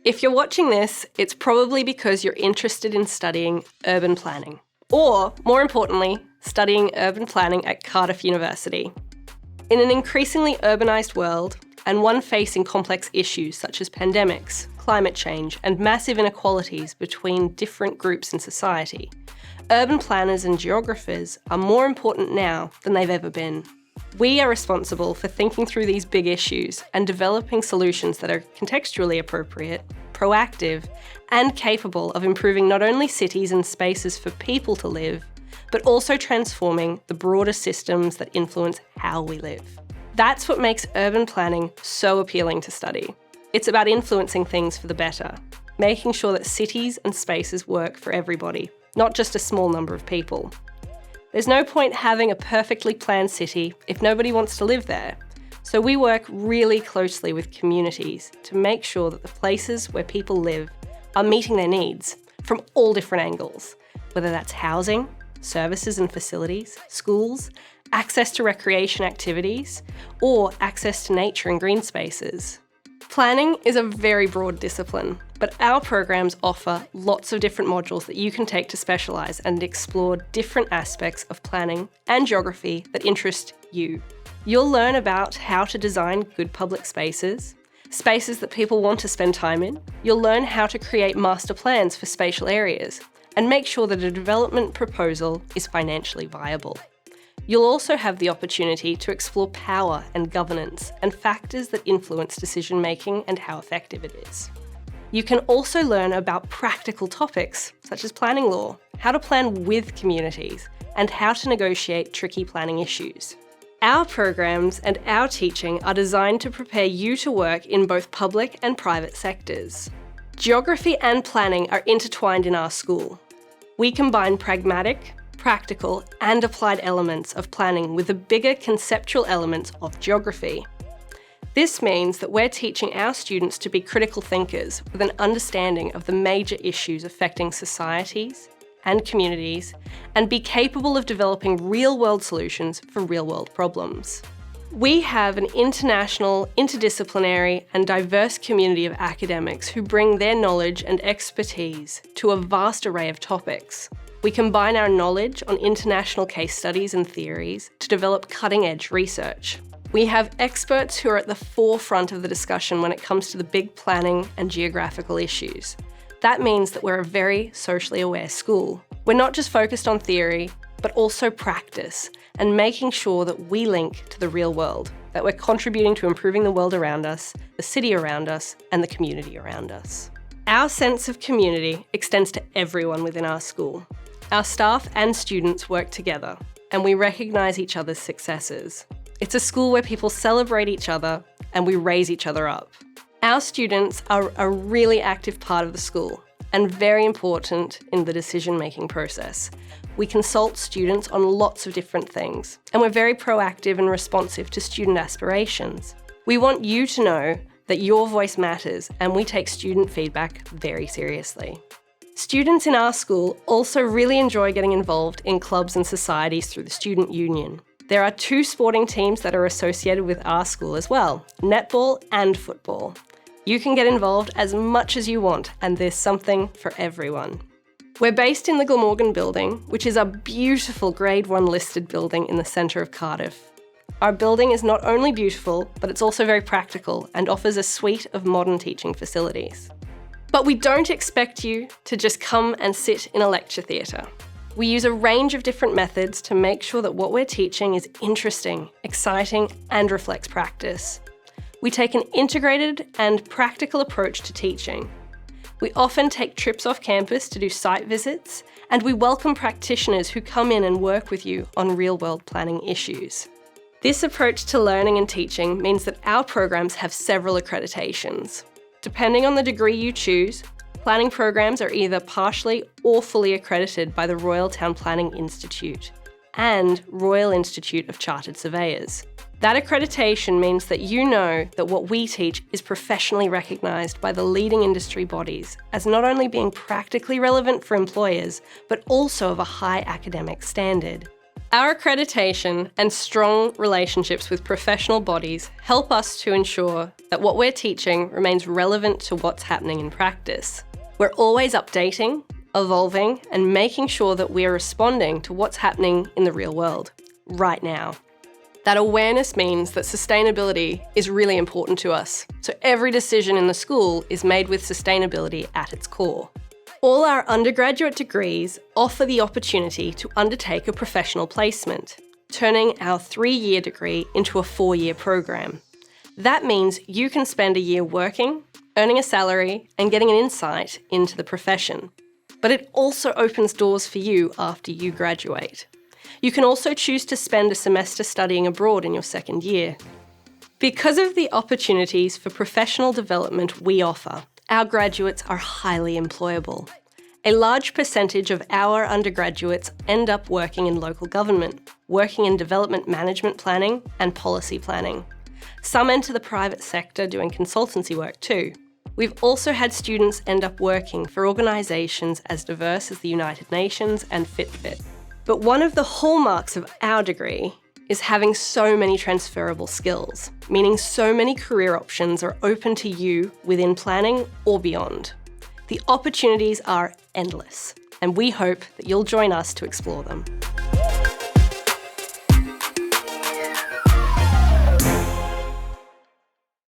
If you're watching this, it's probably because you're interested in studying urban planning. Or, more importantly, studying urban planning at Cardiff University. In an increasingly urbanised world, and one facing complex issues such as pandemics, climate change, and massive inequalities between different groups in society, urban planners and geographers are more important now than they've ever been. We are responsible for thinking through these big issues and developing solutions that are contextually appropriate, proactive, and capable of improving not only cities and spaces for people to live, but also transforming the broader systems that influence how we live. That's what makes urban planning so appealing to study. It's about influencing things for the better, making sure that cities and spaces work for everybody, not just a small number of people. There's no point having a perfectly planned city if nobody wants to live there. So we work really closely with communities to make sure that the places where people live are meeting their needs from all different angles, whether that's housing, services and facilities, schools, access to recreation activities, or access to nature and green spaces. Planning is a very broad discipline, but our programs offer lots of different modules that you can take to specialise and explore different aspects of planning and geography that interest you. You'll learn about how to design good public spaces, spaces that people want to spend time in. You'll learn how to create master plans for spatial areas and make sure that a development proposal is financially viable. You'll also have the opportunity to explore power and governance and factors that influence decision-making and how effective it is. You can also learn about practical topics such as planning law, how to plan with communities, and how to negotiate tricky planning issues. Our programs and our teaching are designed to prepare you to work in both public and private sectors. Geography and planning are intertwined in our school. We combine pragmatic, practical, and applied elements of planning with the bigger conceptual elements of geography. This means that we're teaching our students to be critical thinkers with an understanding of the major issues affecting societies and communities, and be capable of developing real-world solutions for real-world problems. We have an international, interdisciplinary, and diverse community of academics who bring their knowledge and expertise to a vast array of topics. We combine our knowledge on international case studies and theories to develop cutting-edge research. We have experts who are at the forefront of the discussion when it comes to the big planning and geographical issues. That means that we're a very socially aware school. We're not just focused on theory, but also practice and making sure that we link to the real world, that we're contributing to improving the world around us, the city around us, and the community around us. Our sense of community extends to everyone within our school. Our staff and students work together, and we recognise each other's successes. It's a school where people celebrate each other and we raise each other up. Our students are a really active part of the school and very important in the decision-making process. We consult students on lots of different things, and we're very proactive and responsive to student aspirations. We want you to know that your voice matters, and we take student feedback very seriously. Students in our school also really enjoy getting involved in clubs and societies through the Student Union. There are 2 sporting teams that are associated with our school as well, netball and football. You can get involved as much as you want, and there's something for everyone. We're based in the Glamorgan building, which is a beautiful Grade 1 listed building in the centre of Cardiff. Our building is not only beautiful, but it's also very practical and offers a suite of modern teaching facilities. But we don't expect you to just come and sit in a lecture theatre. We use a range of different methods to make sure that what we're teaching is interesting, exciting, and reflects practice. We take an integrated and practical approach to teaching. We often take trips off campus to do site visits, and we welcome practitioners who come in and work with you on real-world planning issues. This approach to learning and teaching means that our programs have several accreditations. Depending on the degree you choose, planning programs are either partially or fully accredited by the Royal Town Planning Institute and Royal Institute of Chartered Surveyors. That accreditation means that you know that what we teach is professionally recognised by the leading industry bodies as not only being practically relevant for employers, but also of a high academic standard. Our accreditation and strong relationships with professional bodies help us to ensure that what we're teaching remains relevant to what's happening in practice. We're always updating, evolving, and making sure that we are responding to what's happening in the real world, right now. That awareness means that sustainability is really important to us, so every decision in the school is made with sustainability at its core. All our undergraduate degrees offer the opportunity to undertake a professional placement, turning our 3-year degree into a 4-year program. That means you can spend a year working, earning a salary, and getting an insight into the profession. But it also opens doors for you after you graduate. You can also choose to spend a semester studying abroad in your 2nd year. Because of the opportunities for professional development we offer, our graduates are highly employable. A large percentage of our undergraduates end up working in local government, working in development management planning and policy planning. Some enter the private sector doing consultancy work too. We've also had students end up working for organisations as diverse as the United Nations and Fitbit. But one of the hallmarks of our degree is having so many transferable skills, meaning so many career options are open to you within planning or beyond. The opportunities are endless, and we hope that you'll join us to explore them.